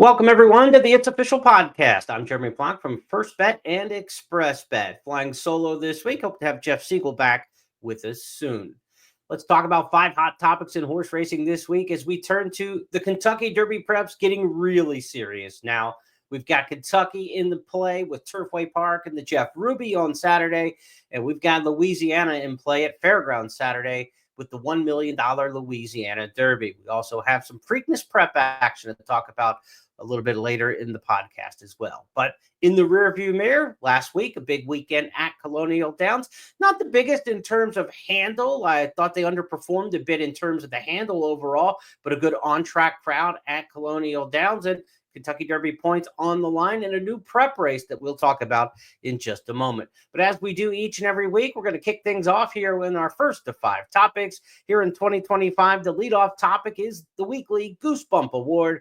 Welcome, everyone, to the It's Official podcast. I'm Jeremy Plonk from First Bet and Express Bet. Flying solo this week. Hope to have Jeff Siegel back with us soon. Let's talk about 5 hot topics in horse racing this week as we turn to the Kentucky Derby preps getting really serious now. We've got Kentucky in the play with Turfway Park and the Jeff Ruby on Saturday, and we've got Louisiana in play at Fairgrounds Saturday with the $1 million Louisiana Derby. We also have some Preakness prep action to talk about a little bit later in the podcast as well. But in the rearview mirror, last week, a big weekend at Colonial Downs. Not the biggest in terms of handle. I thought they underperformed a bit in terms of the handle overall, but a good on-track crowd at Colonial Downs. And Kentucky Derby points on the line and a new prep race that we'll talk about in just a moment. But as we do each and every week, we're going to kick things off here in our first of 5 topics. Here in 2025, the leadoff topic is the weekly Goosebump Award.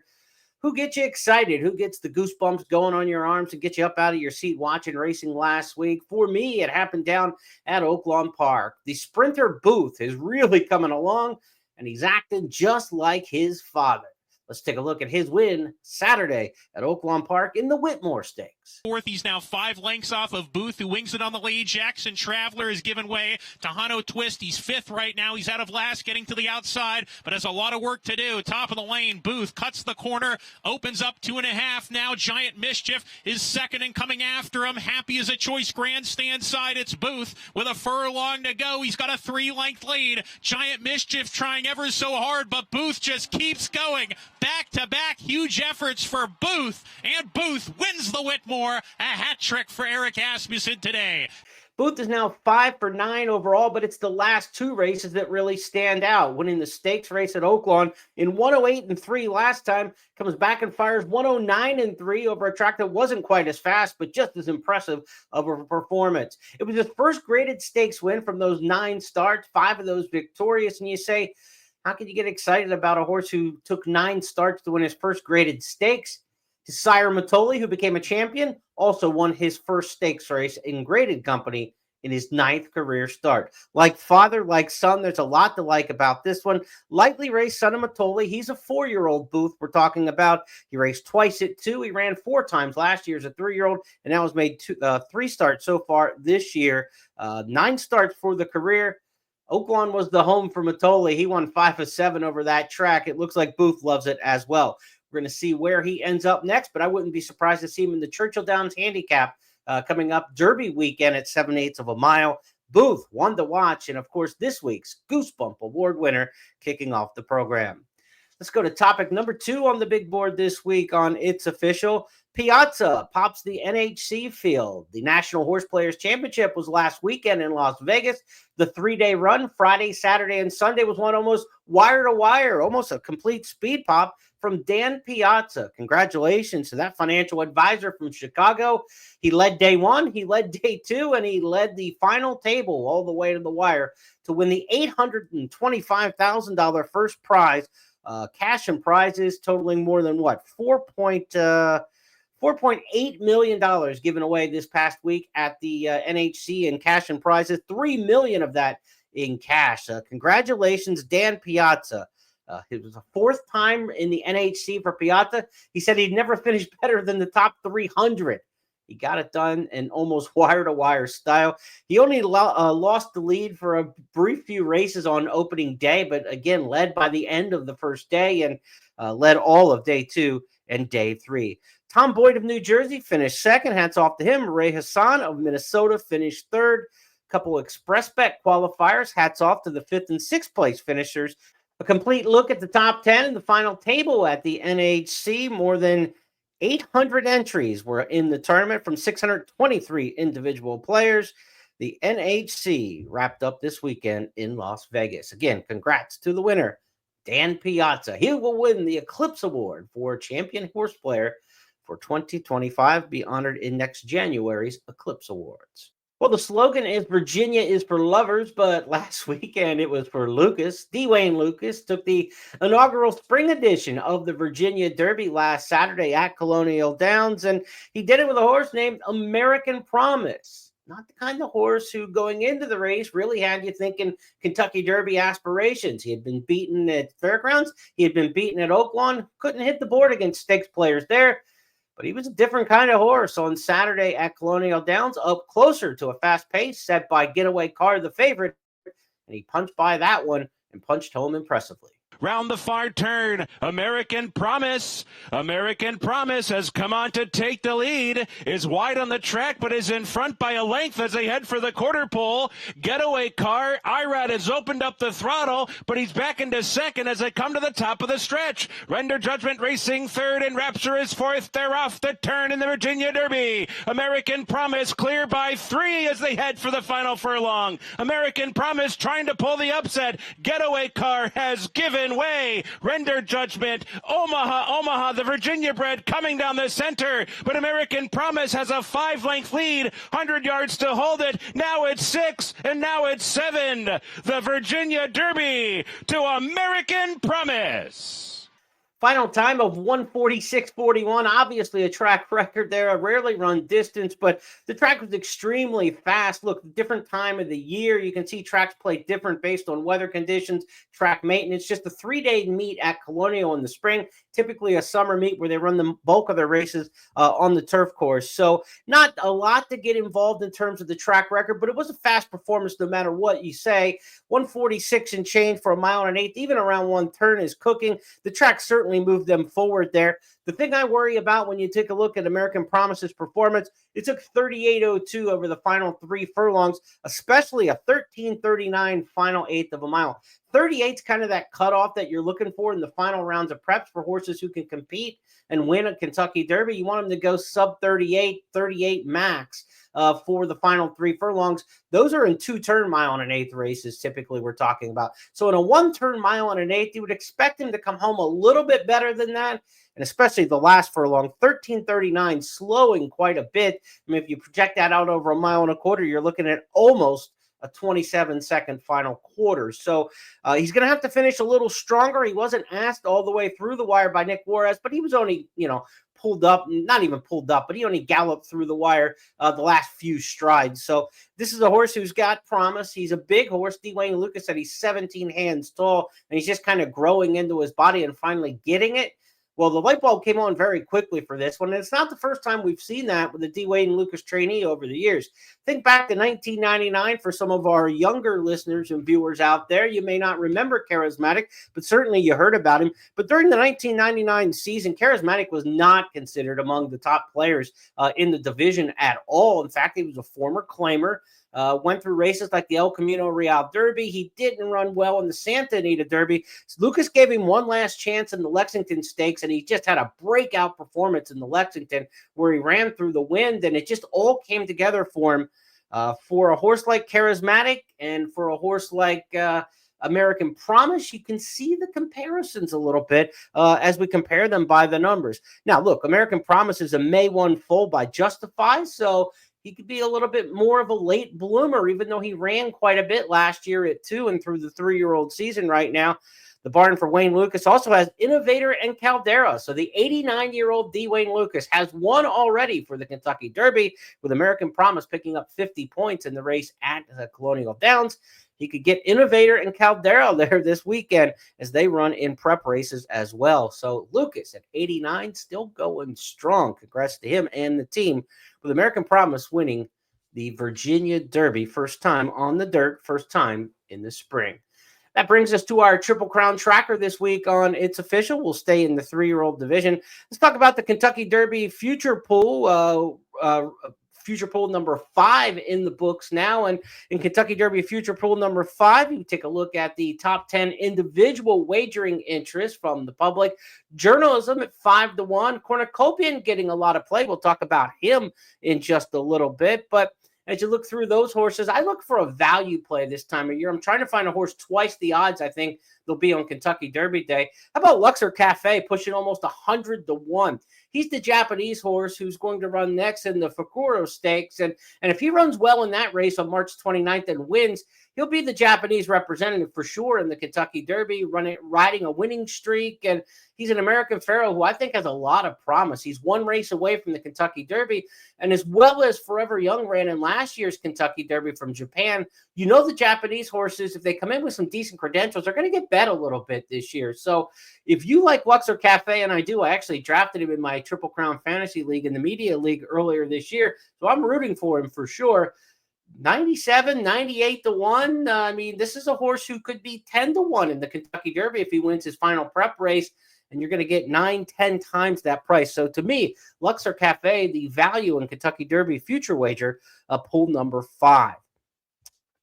Who gets you excited? Who gets the goosebumps going on your arms and get you up out of your seat watching racing last week? For me, it happened down at Oaklawn Park. The sprinter Booth is really coming along, and he's acting just like his father. Let's take a look at his win Saturday at Oaklawn Park in the Whitmore Stakes. Fourth, he's now 5 lengths off of Booth, who wings it on the lead. Jackson Traveler has given way to Hano Twist. He's 5th right now. He's out of last, getting to the outside, but has a lot of work to do. Top of the lane, Booth cuts the corner, opens up 2.5 now. Giant Mischief is second and coming after him. Happy as a Choice grandstand side. It's Booth with a furlong to go. He's got a 3-length lead. Giant Mischief trying ever so hard, but Booth just keeps going. Back-to-back huge efforts for Booth, and Booth wins the Whitmore. A hat trick for Eric Asmussen today. Booth is now 5 for 9 overall, but it's the last 2 races that really stand out. Winning the stakes race at Oaklawn in 108-3 last time, comes back and fires 109-3 over a track that wasn't quite as fast, but just as impressive of a performance. It was his first graded stakes win from those 9 starts, 5 of those victorious, and you say, how can you get excited about a horse who took 9 starts to win his first graded stakes? His sire, Matoli, who became a champion, also won his first stakes race in graded company in his 9th career start. Like father, like son, there's a lot to like about this one. Lightly raced son of Matoli. He's a 4-year-old Booth we're talking about. He raced twice at 2. He ran 4 times last year as a 3-year-old, and now has made 3 starts so far this year. 9 starts for the career. Oaklawn was the home for Matoli. He won 5 of 7 over that track. It looks like Booth loves it as well. We're going to see where he ends up next, but I wouldn't be surprised to see him in the Churchill Downs Handicap coming up Derby weekend at 7/8 of a mile. Booth, one to watch, and of course this week's Goosebump Award winner kicking off the program. Let's go to topic number 2 on the big board this week on It's Official. Piazza pops the NHC field. The National Horse Players Championship was last weekend in Las Vegas. The 3-day run, Friday, Saturday, and Sunday, was one almost wire to wire, almost a complete speed pop from Dan Piazza. Congratulations to that financial advisor from Chicago. He led day 1, he led day 2, and he led the final table all the way to the wire to win the $825,000 first prize. Cash and prizes totaling more than what? $4.8 million given away this past week at the NHC in cash and prizes. $3 million of that in cash. Congratulations, Dan Piazza. It was the 4th time in the NHC for Piazza. He said he'd never finished better than the top 300. He got it done in almost wire-to-wire style. He only lost the lead for a brief few races on opening day, but again, led by the end of the first day and led all of day 2 and day 3. Tom Boyd of New Jersey finished 2nd. Hats off to him. Ray Hassan of Minnesota finished 3rd. Couple Express Bet qualifiers. Hats off to the 5th and 6th place finishers. A complete look at the top 10 and the final table at the NHC. More than 800 entries were in the tournament from 623 individual players. The NHC wrapped up this weekend in Las Vegas. Again, congrats to the winner, Dan Piazza. He will win the Eclipse Award for Champion Horse Player for 2025, be honored in next January's Eclipse Awards. Well, the slogan is Virginia is for lovers, but last weekend it was for Lucas. Dwayne Lucas took the inaugural spring edition of the Virginia Derby last Saturday at Colonial Downs, and he did it with a horse named American Promise. not the kind of horse who going into the race really had you thinking Kentucky Derby aspirations. He had been beaten at Fairgrounds. He had been beaten at Oaklawn. Couldn't hit the board against stakes players there. But he was a different kind of horse on Saturday at Colonial Downs, up closer to a fast pace set by Getaway Car, the favorite. And he punched by that one and punched home impressively. Round the far turn, American Promise. American Promise has come on to take the lead, is wide on the track, but is in front by a length as they head for the quarter pole. Getaway Car, Irad has opened up the throttle, but he's back into second as they come to the top of the stretch. Render Judgment racing third, and Rapture is fourth. They're off the turn in the Virginia Derby. American Promise clear by 3 as they head for the final furlong. American Promise trying to pull the upset. Getaway Car has given way. Render Judgment, Omaha, the Virginia bred coming down the center, but American Promise has a 5-length lead, 100 yards to hold it. Now it's 6, and now it's 7. The Virginia Derby to American Promise. Final time of 1:46.41. Obviously a track record there, a rarely run distance, but the track was extremely fast. Look, different time of the year. You can see tracks play different based on weather conditions, track maintenance. Just a 3-day meet at Colonial in the spring, typically a summer meet where they run the bulk of their races on the turf course. So not a lot to get involved in terms of the track record, but it was a fast performance no matter what you say. 146 and change for a mile and an eighth, even around one turn is cooking. The track certainly moved them forward there. The thing I worry about when you take a look at American Promise's performance, it took 38.02 over the final 3 furlongs, especially a 13.39 final eighth of a mile. 38 is kind of that cutoff that you're looking for in the final rounds of preps for horses who can compete and win a Kentucky Derby. You want them to go sub 38, 38 max for the final 3 furlongs. Those are in 2-turn mile and an eighth races, typically we're talking about. So in a 1-turn mile and an eighth, you would expect him to come home a little bit better than that. And especially the last furlong, 13.39, slowing quite a bit. I mean, if you project that out over a mile and a quarter, you're looking at almost a 27-second final quarter. So he's going to have to finish a little stronger. He wasn't asked all the way through the wire by Nick Juarez, but he was only, pulled up, not even pulled up, but he only galloped through the wire the last few strides. So this is a horse who's got promise. He's a big horse. D. Wayne Lucas said he's 17 hands tall, and he's just kind of growing into his body and finally getting it. Well, the light bulb came on very quickly for this one, and it's not the first time we've seen that with the D. Wayne Lucas trainee over the years. Think back to 1999 for some of our younger listeners and viewers out there. You may not remember Charismatic, but certainly you heard about him. But during the 1999 season, Charismatic was not considered among the top players in the division at all. In fact, he was a former claimer. Went through races like the El Camino Real Derby. He didn't run well in the Santa Anita Derby. Lucas gave him one last chance in the Lexington Stakes, and he just had a breakout performance in the Lexington where he ran through the wind, and it just all came together for him. For a horse like Charismatic and for a horse like American Promise, you can see the comparisons a little bit as we compare them by the numbers. Now, look, American Promise is a May 1 full by Justify, so he could be a little bit more of a late bloomer, even though he ran quite a bit last year at 2 and through the 3-year-old season right now. The barn for Wayne Lucas also has Innovator and Caldera. So the 89-year-old D. Wayne Lucas has won already for the Kentucky Derby, with American Promise picking up 50 points in the race at the Colonial Downs. He could get Innovator and Caldera there this weekend as they run in prep races as well. So Lucas at 89, still going strong. Congrats to him and the team, with American Promise winning the Virginia Derby, first time on the dirt, first time in the spring. That brings us to our Triple Crown tracker this week on It's Official. We'll stay in the 3-year-old division. Let's talk about the Kentucky Derby future pool. Future pool number 5 in the books now. And in Kentucky Derby future pool number 5, you take a look at the top 10 individual wagering interest from the public. Journalism at 5-1. Cornucopian getting a lot of play. We'll talk about him in just a little bit. But as you look through those horses, I look for a value play this time of year. I'm trying to find a horse twice the odds, I think, they'll be on Kentucky Derby Day. How about Luxor Cafe pushing almost 100-1? He's the Japanese horse who's going to run next in the Fakuro Stakes. And if he runs well in that race on March 29th and wins, he'll be the Japanese representative for sure in the Kentucky Derby, riding a winning streak. And he's an American Pharaoh who I think has a lot of promise. He's one race away from the Kentucky Derby. And as well as Forever Young ran in last year's Kentucky Derby from Japan, you know the Japanese horses, if they come in with some decent credentials, are going to get bet a little bit this year. So if you like Luxor Cafe, and I do, I actually drafted him in my Triple Crown Fantasy League in the Media League earlier this year. So I'm rooting for him for sure. 97, 98-1. I mean, this is a horse who could be 10-1 in the Kentucky Derby if he wins his final prep race, and you're going to get 9-10 times that price. So to me, Luxor Cafe, the value in Kentucky Derby future wager, pool number 5.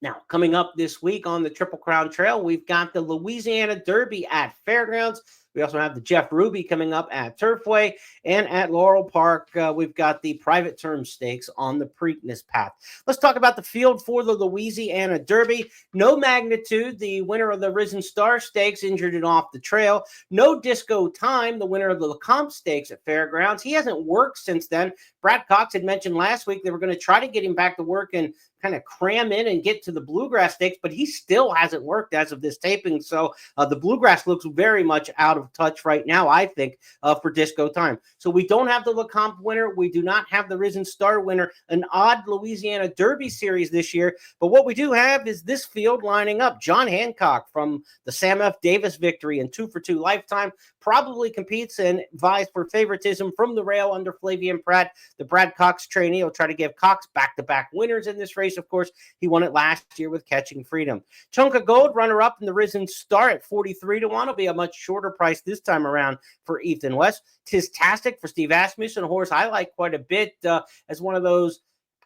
Now, coming up this week on the Triple Crown Trail, we've got the Louisiana Derby at Fairgrounds. We also have the Jeff Ruby coming up at Turfway, and at Laurel Park, we've got the Private Term Stakes on the Preakness Path. Let's talk about the field for the Louisiana Derby. No Magnitude, the winner of the Risen Star Stakes, injured and off the trail. No Disco Time, the winner of the Lecomte Stakes at Fairgrounds. He hasn't worked since then. Brad Cox had mentioned last week they were going to try to get him back to work and kind of cram in and get to the Bluegrass Stakes, but he still hasn't worked as of this taping. So the Bluegrass looks very much out of touch right now, I think, for Disco Time. So we don't have the Lecomte winner. We do not have the Risen Star winner, an odd Louisiana Derby series this year. But what we do have is this field lining up. John Hancock from the Sam F. Davis victory in 2-for-2 Lifetime probably competes and vies for favoritism from the rail under Flavian Pratt. The Brad Cox trainee will try to give Cox back-to-back winners in this race. Of course, he won it last year with Catching Freedom. Chunk of Gold, runner-up in the Risen Star at 43-1. Will be a much shorter price this time around for Ethan West. Tistastic for Steve Asmussen, a horse I like quite a bit as one of those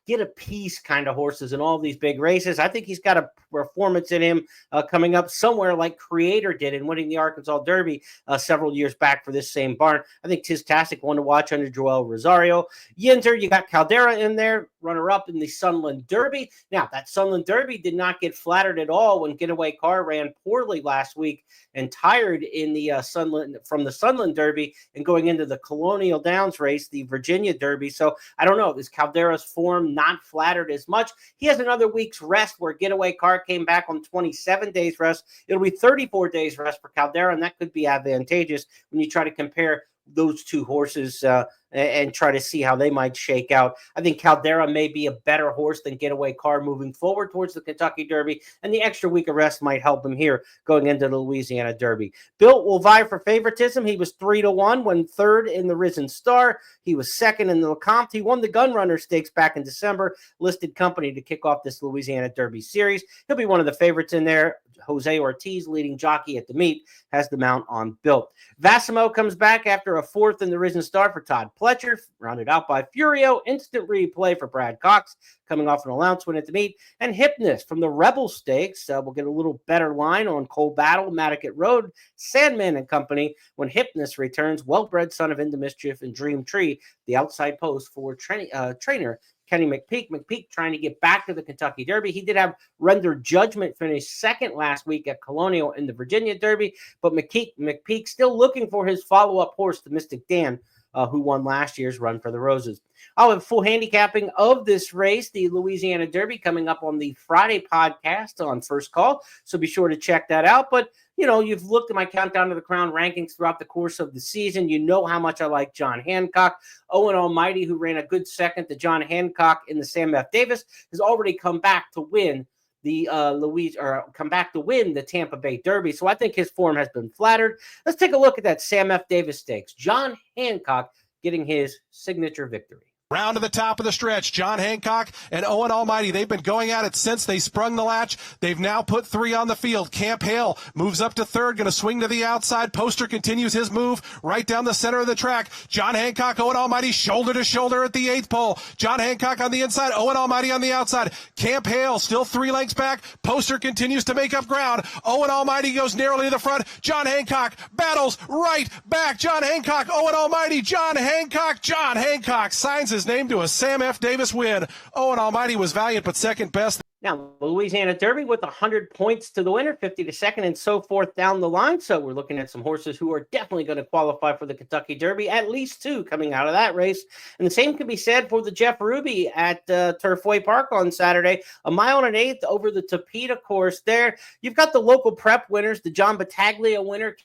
get a piece kind of horses in all these big races. I think he's got a performance in him coming up somewhere like Creator did in winning the Arkansas Derby several years back for this same barn. I think Tistastic, one to watch under Joel Rosario. Yinzer, you got Caldera in there, runner-up in the Sunland Derby. Now, that Sunland Derby did not get flattered at all when Getaway Car ran poorly last week and tired in the Sunland Derby and going into the Colonial Downs race, the Virginia Derby. So I don't know, is Caldera's form not flattered as much? He has another week's rest where Getaway Car came back on 27 days rest. It'll be 34 days rest for Caldera, and that could be advantageous when you try to compare those two horses and try to see how they might shake out. I think Caldera may be a better horse than Getaway Car moving forward towards the Kentucky Derby, and the extra week of rest might help him here going into the Louisiana Derby. Built will vie for favoritism. He was 3-1 when third in the Risen Star. He was second in the Lecomte. He won the Gunrunner Stakes back in December, listed company to kick off this Louisiana Derby series. He'll be one of the favorites in there. Jose Ortiz, leading jockey at the meet, has the mount on Built. Vassimo comes back after a fourth in the Risen Star for Todd Pletcher, rounded out by Furio. Instant replay for Brad Cox, coming off an allowance win at the meet. And Hypnus from the Rebel Stakes. We'll get a little better line on Cole Battle, Matticat Road, Sandman and Company when Hypnus returns. Well-bred son of Into Mischief and Dream Tree, the outside post for trainer Kenny McPeak. McPeak trying to get back to the Kentucky Derby. He did have Render Judgment finish second last week at Colonial in the Virginia Derby, but McPeak still looking for his follow-up horse, the Mystic Dan, who won last year's Run for the Roses. I'll have full handicapping of this race, the Louisiana Derby, coming up on the Friday podcast on First Call, so be sure to check that out. But you know, you've looked at my Countdown to the Crown rankings throughout the course of the season. You know how much I like John Hancock. Owen Almighty, who ran a good second to John Hancock in the Sam F. Davis, has already come back to win the Tampa Bay Derby. So I think his form has been flattered. Let's take a look at that Sam F. Davis Stakes. John Hancock getting his signature victory. Round to the top of the stretch, John Hancock and Owen Almighty. They've been going at it since they sprung the latch. They've now put 3 on the field. Camp Hale moves up to third, going to swing to the outside. Poster continues his move right down the center of the track. John Hancock, Owen Almighty, shoulder to shoulder at the 8th pole. John Hancock on the inside, Owen Almighty on the outside. Camp Hale still 3 lengths back. Poster continues to make up ground. Owen Almighty goes narrowly to the front. John Hancock battles right back. John Hancock, Owen Almighty, John Hancock signs his name to a Sam F. Davis win. Owen Almighty was valiant, but second best. Now, the Louisiana Derby with 100 points to the winner, 50 to second, and so forth down the line. So we're looking at some horses who are definitely going to qualify for the Kentucky Derby, at least two coming out of that race. And the same can be said for the Jeff Ruby at Turfway Park on Saturday, a mile and an eighth over the Tapeta course there. You've got the local prep winners, the John Battaglia winner,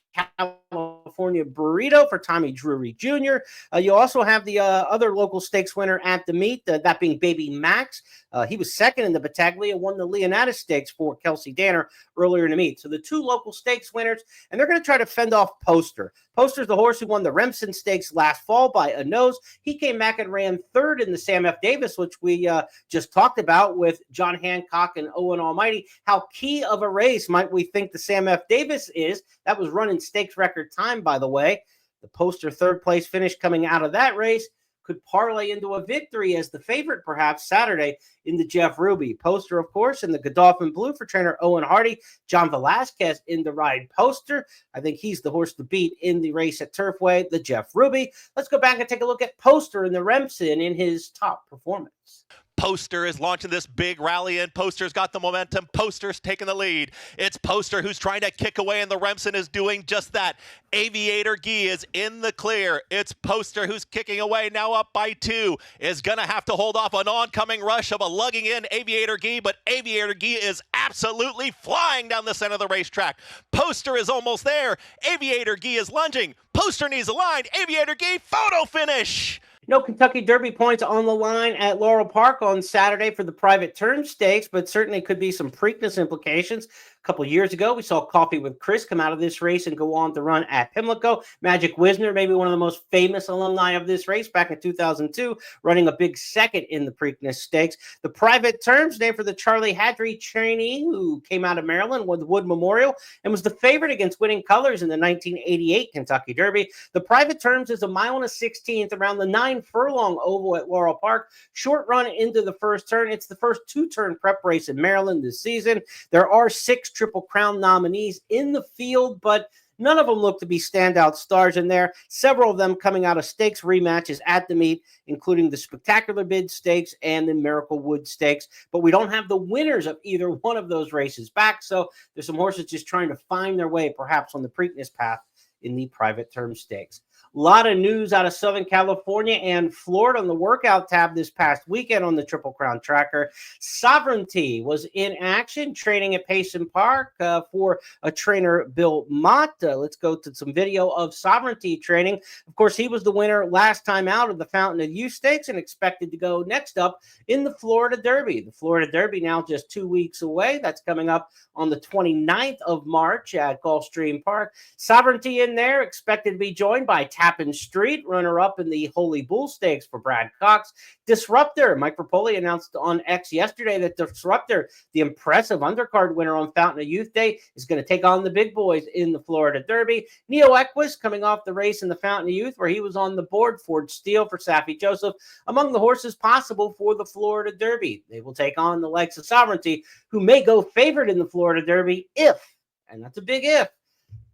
California Burrito for Tommy Drury Jr. You also have the other local stakes winner at the meet, that being Baby Max. He was second in the Battaglia, won the Leonidas Stakes for Kelsey Danner earlier in the meet. So the two local stakes winners, and they're going to try to fend off Poster. Poster's the horse who won the Remsen Stakes last fall by a nose. He came back and ran third in the Sam F. Davis, which we just talked about with John Hancock and Owen Almighty. How key of a race might we think the Sam F. Davis is? That was running stakes record time, by the way. The Poster third place finish coming out of that race could parlay into a victory as the favorite perhaps Saturday in the Jeff Ruby. Poster, of course, in the Godolphin Blue for trainer Owen Hardy. John Velasquez in the ride Poster. I think he's the horse to beat in the race at Turfway, the Jeff Ruby. Let's go back and take a look at Poster in the Remsen in his top performance. Poster is launching this big rally, and Poster's got the momentum. Poster's taking the lead. It's Poster who's trying to kick away, and the Remsen is doing just that. Aviator Guy is in the clear. It's Poster who's kicking away, now up by 2. Is going to have to hold off an oncoming rush of a lugging in Aviator Guy, but Aviator Guy is absolutely flying down the center of the racetrack. Poster is almost there. Aviator Guy is lunging. Poster needs a line. Aviator Guy, photo finish. No Kentucky Derby points on the line at Laurel Park on Saturday for the private term stakes, but certainly could be some Preakness implications. A couple years ago, we saw Coffee with Chris come out of this race and go on to run at Pimlico. Magic Wisner, maybe one of the most famous alumni of this race back in 2002, running a big second in the Preakness Stakes. The private terms named for the Charlie Hadry trainee who came out of Maryland with Wood Memorial and was the favorite against Winning Colors in the 1988 Kentucky Derby. The private terms is a mile and a 16th around the 9-furlong oval at Laurel Park. Short run into the first turn. It's the first two-turn prep race in Maryland this season. There are 6 Triple Crown nominees in the field, but none of them look to be standout stars in there. Several of them coming out of stakes rematches at the meet, including the Spectacular Bid Stakes and the Miracle Wood Stakes. But we don't have the winners of either one of those races back, so there's some horses just trying to find their way, perhaps on the Preakness path in the private term stakes. A lot of news out of Southern California and Florida on the workout tab this past weekend on the Triple Crown Tracker. Sovereignty was in action, training at Payson Park for a trainer, Bill Mott. Let's go to some video of Sovereignty training. Of course, he was the winner last time out of the Fountain of Youth Stakes and expected to go next up in the Florida Derby. The Florida Derby now just 2 weeks away. That's coming up on the 29th of March at Gulfstream Park. Sovereignty in there, expected to be joined by Tappan Street, runner-up in the Holy Bull Stakes for Brad Cox. Disruptor, Mike Rapoli announced on X yesterday that Disruptor, the impressive undercard winner on Fountain of Youth Day, is going to take on the big boys in the Florida Derby. Neo Equus coming off the race in the Fountain of Youth where he was on the board. Ford Steele for Saffie Joseph, among the horses possible for the Florida Derby. They will take on the likes of Sovereignty, who may go favored in the Florida Derby if, and that's a big if,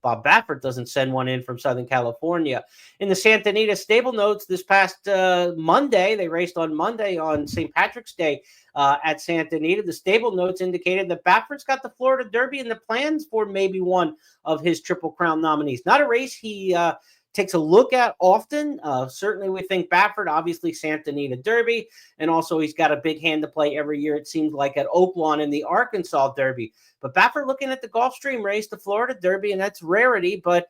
Bob Baffert doesn't send one in from Southern California. In the Santa Anita stable notes this past Monday, they raced on Monday on St. Patrick's Day at Santa Anita. The stable notes indicated that Baffert's got the Florida Derby in the plans for maybe one of his Triple Crown nominees. Not a race he takes a look at often. Certainly we think Baffert, obviously Santa Anita Derby, and also he's got a big hand to play every year, it seems like, at Oaklawn in the Arkansas Derby. But Baffert looking at the Gulfstream race, the Florida Derby, and that's rarity. But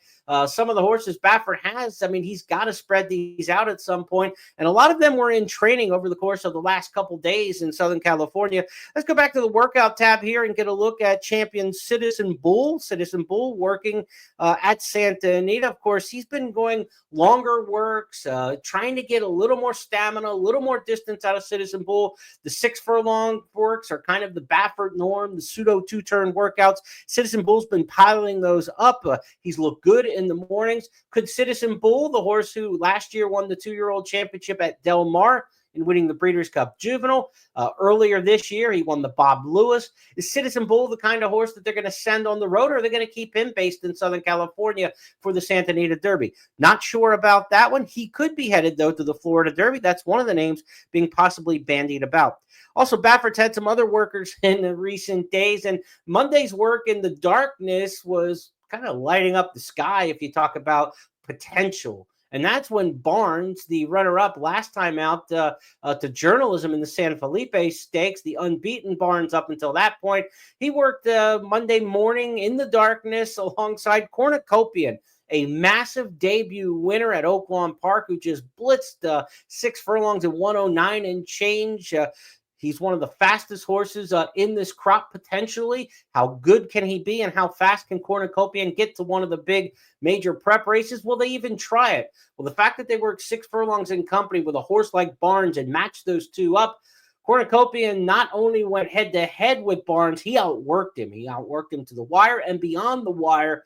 some of the horses Baffert has, I mean, he's got to spread these out at some point. And a lot of them were in training over the course of the last couple days in Southern California. Let's go back to the workout tab here and get a look at champion Citizen Bull. Citizen Bull working at Santa Anita. Of course, he's been going longer works, trying to get a little more stamina, a little more distance out of Citizen Bull. The 6-furlong works are kind of the Baffert norm, the pseudo two-turn workouts. Citizen Bull's been piling those up. He's looked good in the mornings. Could Citizen Bull, the horse who last year won the 2-year-old championship at Del Mar, in winning the Breeders' Cup Juvenile. Earlier this year, he won the Bob Lewis. Is Citizen Bull the kind of horse that they're going to send on the road, or are they going to keep him based in Southern California for the Santa Anita Derby? Not sure about that one. He could be headed, though, to the Florida Derby. That's one of the names being possibly bandied about. Also, Baffert's had some other workers in the recent days, and Monday's work in the darkness was kind of lighting up the sky if you talk about potential. And that's when Barnes, the runner-up last time out to journalism in the San Felipe Stakes, the unbeaten Barnes up until that point, he worked Monday morning in the darkness alongside Cornucopian, a massive debut winner at Oaklawn Park who just blitzed 6 furlongs in 109 and change. He's one of the fastest horses in this crop potentially. How good can he be, and how fast can Cornucopian get to one of the big major prep races? Will they even try it? Well, the fact that they worked 6 furlongs in company with a horse like Barnes and matched those two up, Cornucopian not only went head-to-head with Barnes, he outworked him. He outworked him to the wire and beyond the wire.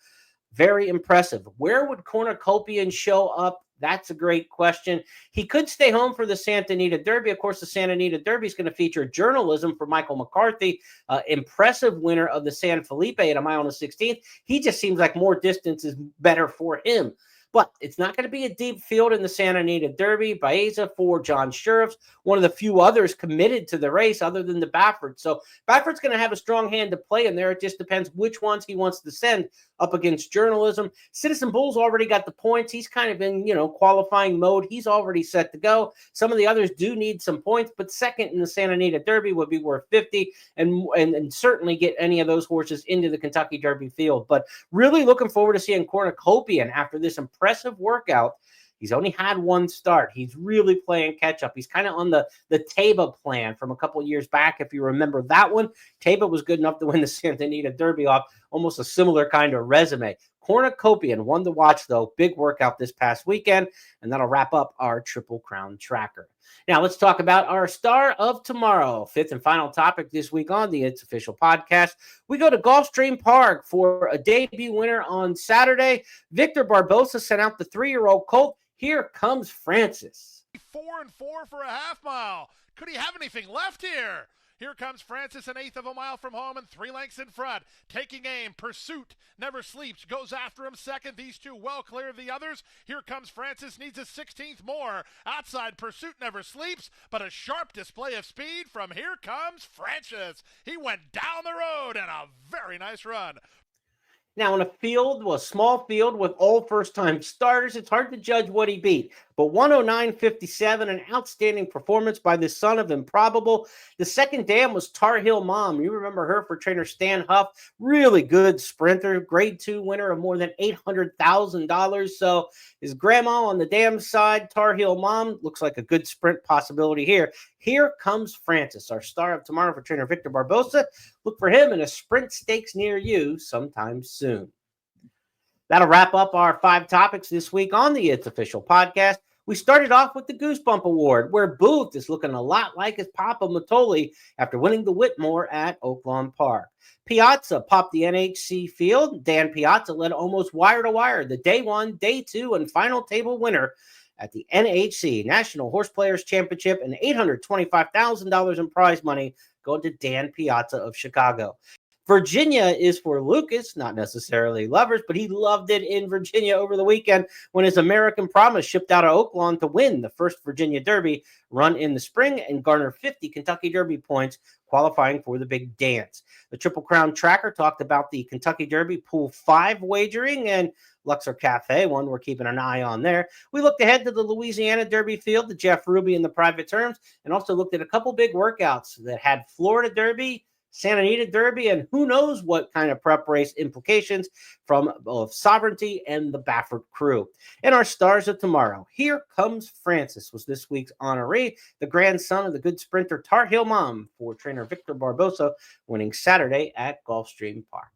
Very impressive. Where would Cornucopian show up? That's a great question. He could stay home for the Santa Anita Derby. Of course, the Santa Anita Derby is going to feature journalism for Michael McCarthy, impressive winner of the San Felipe at a mile and a 16th. He just seems like more distance is better for him. But it's not going to be a deep field in the Santa Anita Derby. Baeza for John Sheriff's, one of the few others committed to the race other than the Baffert. So Baffert's going to have a strong hand to play in there. It just depends which ones he wants to send up against journalism. Citizen Bull's already got the points. He's kind of in, qualifying mode. He's already set to go. Some of the others do need some points, but second in the Santa Anita Derby would be worth 50 and certainly get any of those horses into the Kentucky Derby field. But really looking forward to seeing Cornucopian after this impressive workout. He's only had one start. He's really playing catch-up. He's kind of on the Taba plan from a couple of years back, if you remember that one. Taba was good enough to win the Santa Anita Derby off almost a similar kind of resume. Cornucopian, one to watch, though. Big workout this past weekend, and that'll wrap up our Triple Crown tracker. Now, let's talk about our star of tomorrow. Fifth and final topic this week on the It's Official podcast. We go to Gulfstream Park for a debut winner on Saturday. Victor Barbosa sent out the 3-year-old colt. Here comes Francis. 4-4 for a half mile. Could he have anything left here? Here comes Francis, an eighth of a mile from home and 3 lengths in front. Taking aim, Pursuit never sleeps, goes after him second. These two well clear of the others. Here comes Francis, needs a 16th more. Outside, Pursuit never sleeps, but a sharp display of speed from Here Comes Francis. He went down the road and a very nice run. Now, in a small field with all first-time starters, it's hard to judge what he beat. But 109.57, an outstanding performance by the son of Improbable. The second dam was Tar Heel Mom. You remember her for trainer Stan Huff. Really good sprinter, grade 2 winner of more than $800,000. So his grandma on the dam side, Tar Heel Mom, looks like a good sprint possibility here. Here comes Francis, our star of tomorrow for trainer Victor Barbosa. Look for him in a sprint stakes near you sometime soon. That'll wrap up our 5 topics this week on the It's Official podcast. We started off with the Goosebump Award, where Booth is looking a lot like his Papa Matoli after winning the Whitmore at Oaklawn Park. Piazza popped the NHC field. Dan Piazza led almost wire to wire, the day 1, day 2, and final table winner at the NHC National Horse Players Championship, and $825,000 in prize money going to Dan Piazza of Chicago. Virginia is for Lucas, not necessarily lovers, but he loved it in Virginia over the weekend when his American Promise shipped out of Oaklawn to win the first Virginia Derby run in the spring and garner 50 Kentucky Derby points, qualifying for the big dance. The Triple Crown tracker talked about the Kentucky Derby Pool 5 wagering and Luxor Cafe, one we're keeping an eye on there. We looked ahead to the Louisiana Derby field, the Jeff Ruby in the private terms, and also looked at a couple big workouts that had Florida Derby, Santa Anita Derby, and who knows what kind of prep race implications from both Sovereignty and the Baffert crew. And our stars of tomorrow. Here Comes Francis was this week's honoree, the grandson of the good sprinter Tar Heel Mom for trainer Victor Barbosa, winning Saturday at Gulfstream Park.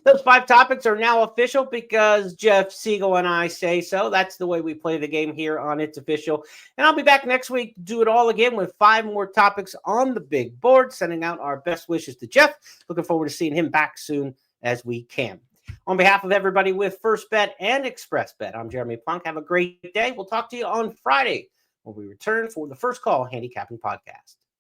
Those 5 topics are now official because Jeff Siegel and I say so. That's the way we play the game here on It's Official. And I'll be back next week to do it all again with 5 more topics on the big board, sending out our best wishes to Jeff. Looking forward to seeing him back soon as we can. On behalf of everybody with First Bet and Express Bet, I'm Jeremy Plonk. Have a great day. We'll talk to you on Friday when we return for the First Call Handicapping Podcast.